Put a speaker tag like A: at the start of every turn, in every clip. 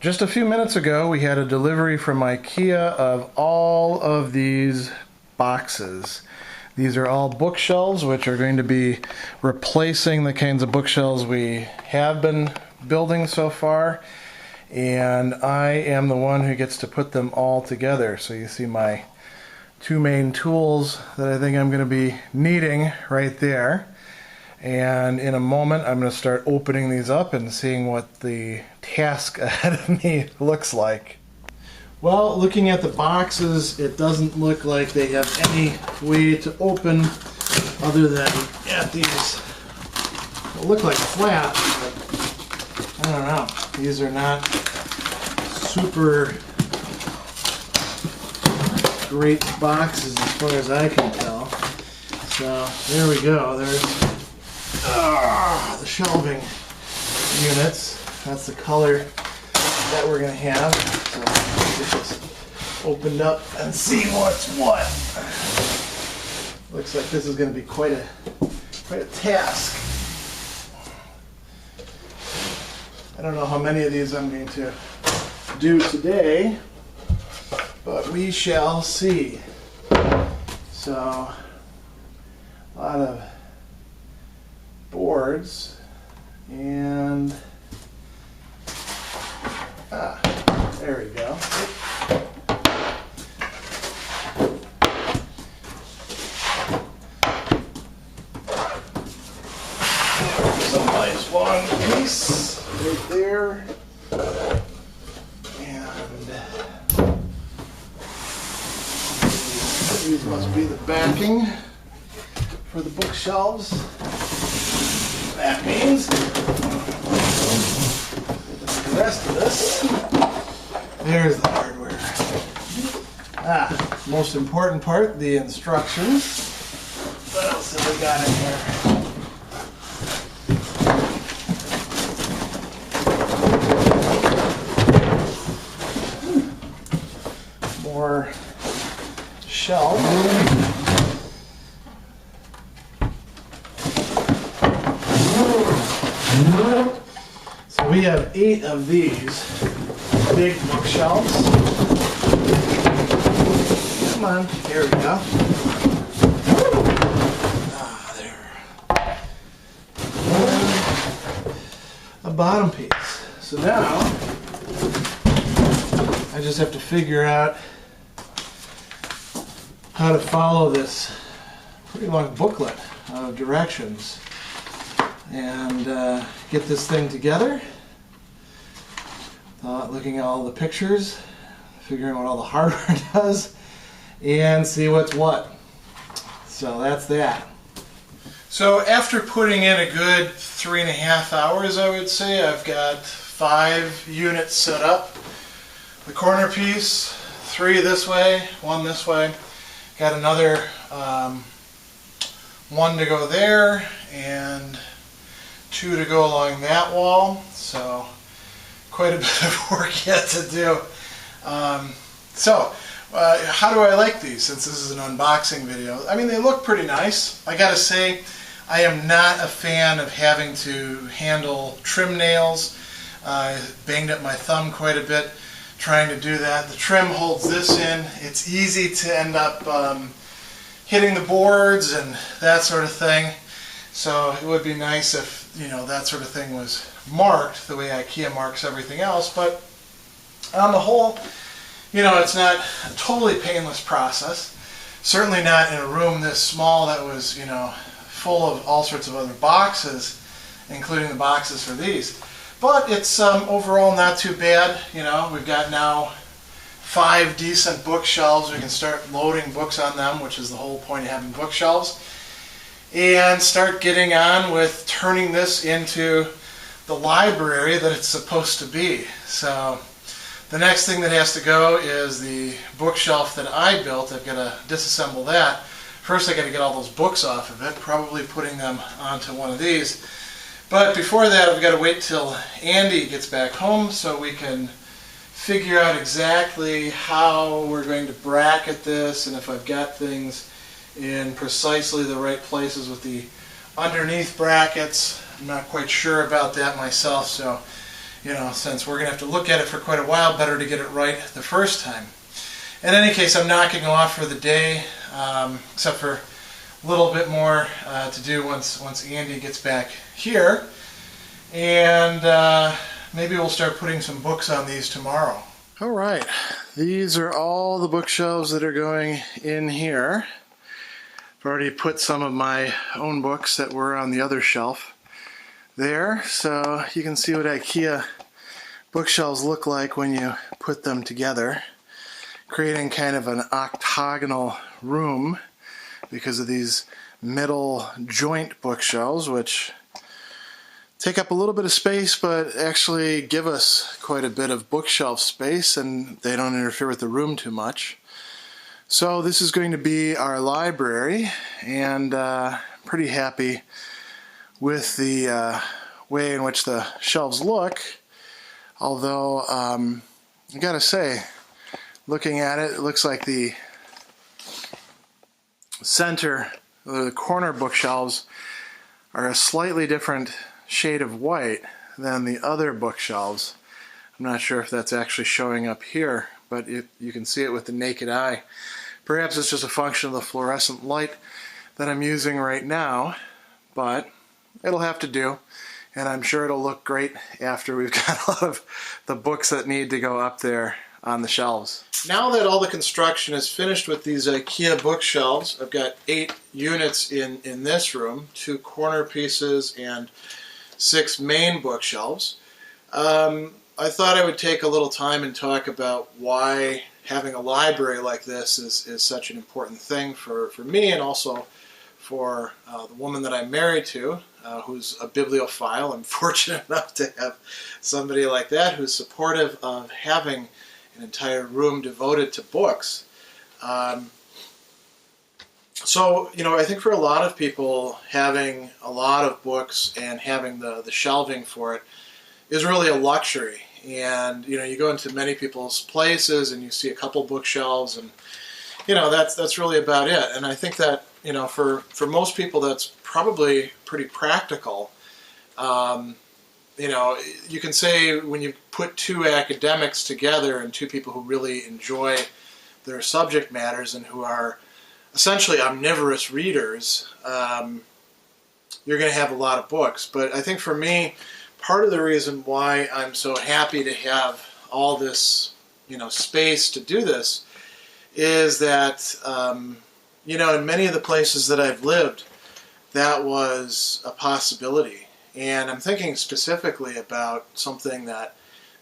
A: Just a few minutes ago, we had a delivery from IKEA of all of these boxes. These are all bookshelves, which are going to be replacing the kinds of bookshelves we have been building so far. And I am the one who gets to put them all together. So you see my two main tools that I think I'm going to be needing right there. And in a moment, I'm going to start opening these up and seeing what the task ahead of me looks like. Well, looking at the boxes, it doesn't look like they have any way to open other than at these. They look like flat, but I don't know. These are not super great boxes as far as I can tell. So there we go. There's the shelving units. That's the color that we're going to have. So let's get this opened up and see what's what. Looks like this is going to be quite a task. I don't know how many of these I'm going to do today, but we shall see. So a lot of boards and there we go. Some nice long piece right there, and these must be the backing for the bookshelves. That means the rest of this, there's the hardware. Most important part, the instructions. What else have we got in here? More shelves. So we have 8 of these big bookshelves. Come on, here we go. There. And a bottom piece. So now I just have to figure out how to follow this pretty long booklet of directions and get this thing together. Looking at all the pictures, figuring out what all the hardware does, and see what's what. So that's that. So after putting in a good 3.5 hours, I would say, I've got 5 units set up. The corner piece, 3 this way, 1 this way. Got another 1 to go there, and 2 to go along that wall. So quite a bit of work yet to do. How do I like these, since this is an unboxing video? I mean, they look pretty nice. I gotta say, I am not a fan of having to handle trim nails. I banged up my thumb quite a bit trying to do that. The trim holds this in. It's easy to end up hitting the boards and that sort of thing. So it would be nice if, you know, that sort of thing was marked the way IKEA marks everything else, but on the whole, you know, it's not a totally painless process. Certainly not in a room this small that was, you know, full of all sorts of other boxes, including the boxes for these. But it's overall not too bad. You know, we've got now 5 decent bookshelves. We can start loading books on them, which is the whole point of having bookshelves, and start getting on with turning this into the library that it's supposed to be. So the next thing that has to go is the bookshelf that I built. I've got to disassemble that. First I got to get all those books off of it, probably putting them onto one of these. But before that, I've got to wait till Andy gets back home so we can figure out exactly how we're going to bracket this, and if I've got things in precisely the right places with the underneath brackets. I'm not quite sure about that myself, so since we're going to have to look at it for quite a while, better to get it right the first time. In any case, I'm knocking off for the day, except for a little bit more to do once Andy gets back here. And maybe we'll start putting some books on these tomorrow. All right, these are all the bookshelves that are going in here. I've already put some of my own books that were on the other shelf there, so you can see what IKEA bookshelves look like when you put them together, creating kind of an octagonal room because of these middle joint bookshelves, which take up a little bit of space but actually give us quite a bit of bookshelf space, and they don't interfere with the room too much. So this is going to be our library, and pretty happy with the way in which the shelves look, although I gotta say, looking at it, it looks like the center, the corner bookshelves are a slightly different shade of white than the other bookshelves. I'm not sure if that's actually showing up here, but you can see it with the naked eye. Perhaps it's just a function of the fluorescent light that I'm using right now, but it'll have to do, and I'm sure it'll look great after we've got a lot of the books that need to go up there on the shelves. Now that all the construction is finished with these IKEA bookshelves, I've got 8 units in this room, 2 corner pieces and 6 main bookshelves. I thought I would take a little time and talk about why having a library like this is such an important thing for me, and also for the woman that I'm married to, who's a bibliophile. I'm fortunate enough to have somebody like that who's supportive of having an entire room devoted to books. So, I think for a lot of people, having a lot of books and having the shelving for it is really a luxury. And, you go into many people's places and you see a couple bookshelves, and, that's really about it. And I think that, for most people, that's probably pretty practical. You can say when you put 2 academics together and 2 people who really enjoy their subject matters and who are essentially omnivorous readers, you're going to have a lot of books. But I think for me, part of the reason why I'm so happy to have all this, space to do this is that, in many of the places that I've lived, that was a possibility. And I'm thinking specifically about something that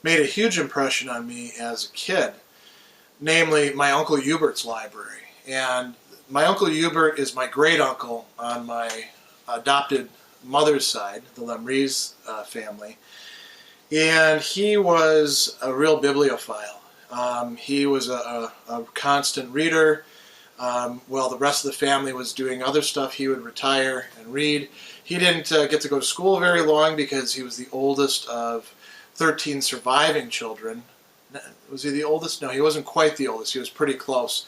A: made a huge impression on me as a kid, namely my Uncle Hubert's library. And my Uncle Hubert is my great-uncle on my adopted mother's side, the Lemrees family. And he was a real bibliophile. He was a constant reader. While the rest of the family was doing other stuff, he would retire and read. He didn't get to go to school very long because he was the oldest of 13 surviving children. Was he the oldest? No, he wasn't quite the oldest. He was pretty close.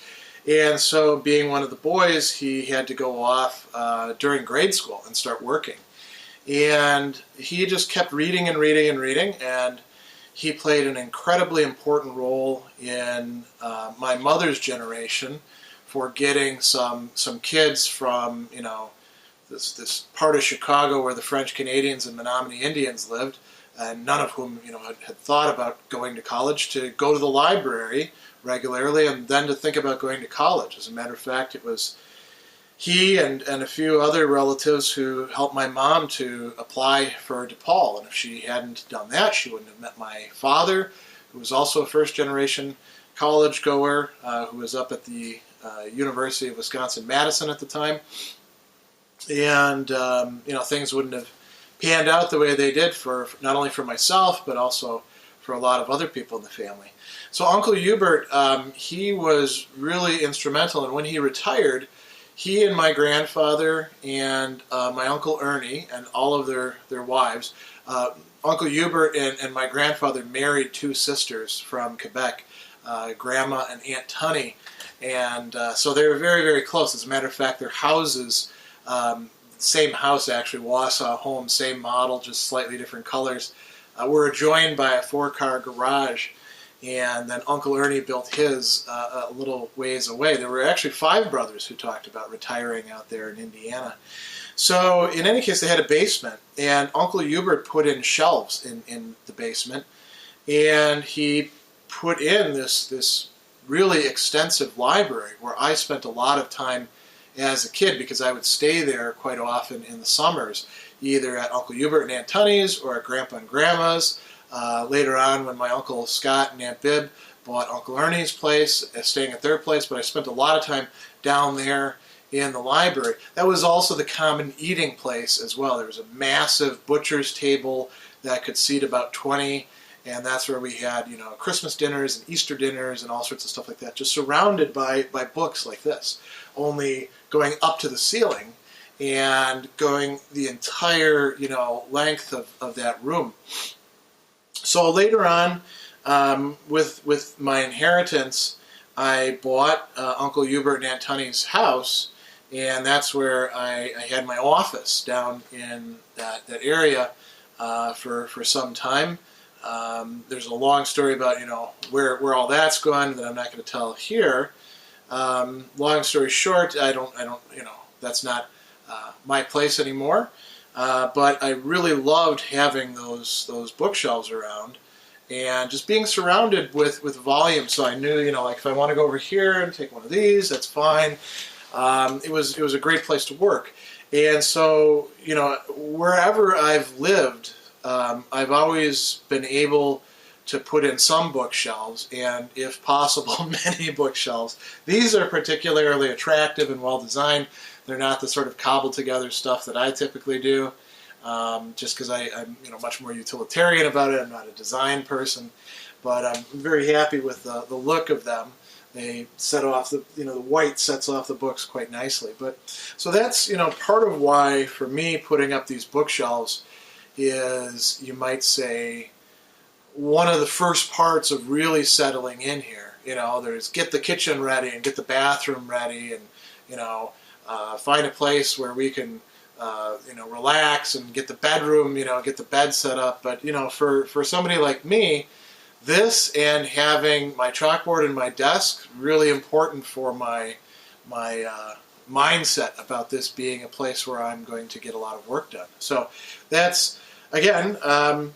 A: And so, being one of the boys, he had to go off during grade school and start working. And he just kept reading and reading and reading, and he played an incredibly important role in my mother's generation for getting some kids from, this part of Chicago where the French Canadians and Menominee Indians lived, and none of whom, had thought about going to college, to go to the library regularly and then to think about going to college. As a matter of fact, it was he and a few other relatives who helped my mom to apply for DePaul. And if she hadn't done that, she wouldn't have met my father, who was also a first-generation college goer, who was up at the University of Wisconsin-Madison at the time. And, things wouldn't have panned out the way they did for not only for myself, but also for a lot of other people in the family. So Uncle Hubert, he was really instrumental, and when he retired, he and my grandfather and my Uncle Ernie and all of their wives, Uncle Hubert and my grandfather married 2 sisters from Quebec, Grandma and Aunt Tunny, and so they were very, very close. As a matter of fact, their houses, same house actually, Wausau home, same model, just slightly different colors, were adjoined by a 4-car garage, and then Uncle Ernie built his a little ways away. There were actually 5 brothers who talked about retiring out there in Indiana. So in any case, they had a basement, and Uncle Hubert put in shelves in the basement, and he put in this really extensive library where I spent a lot of time as a kid, because I would stay there quite often in the summers, either at Uncle Hubert and Aunt Tunny's or at Grandpa and Grandma's. Later on, when my Uncle Scott and Aunt Bib bought Uncle Ernie's place, staying at their place, but I spent a lot of time down there in the library. That was also the common eating place as well. There was a massive butcher's table that could seat about 20, and that's where we had, you know, Christmas dinners and Easter dinners and all sorts of stuff like that, just surrounded by books like this, only going up to the ceiling and going the entire, you know, length of that room. So later on, with my inheritance, I bought Uncle Hubert and Aunt Tunny's house, and that's where I had my office down in that area for some time. There's a long story about, you know, where all that's gone that I'm not going to tell here. Long story short, I don't, you know, that's not my place anymore. But I really loved having those bookshelves around, and just being surrounded with volume. So I knew, you know, like if I want to go over here and take one of these, that's fine. It was a great place to work. And so, you know, wherever I've lived, I've always been able to put in some bookshelves, and if possible, many bookshelves. These are particularly attractive and well designed. They're not the sort of cobbled together stuff that I typically do, just because I'm, you know, much more utilitarian about it. I'm not a design person, but I'm very happy with the look of them. They set off the, you know, the white sets off the books quite nicely. But so that's, you know, part of why for me putting up these bookshelves is, you might say, one of the first parts of really settling in here. You know, there's get the kitchen ready and get the bathroom ready, and, you know, find a place where we can, you know, relax, and get the bedroom, you know, get the bed set up. But, you know, for somebody like me, this and having my chalkboard and my desk, really important for my mindset about this being a place where I'm going to get a lot of work done. So that's, again, a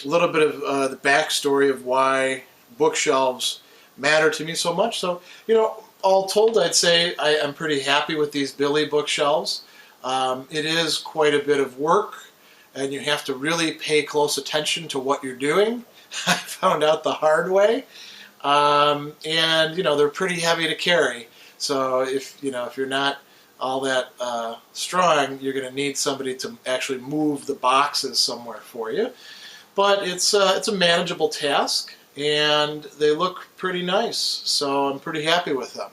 A: little bit of the backstory of why bookshelves matter to me so much. So, you know, all told, I'd say I'm pretty happy with these Billy bookshelves. It is quite a bit of work, and you have to really pay close attention to what you're doing. I found out the hard way. And, you know, they're pretty heavy to carry. So if you're not all that strong, you're going to need somebody to actually move the boxes somewhere for you. But it's a manageable task, and they look pretty nice, so I'm pretty happy with them.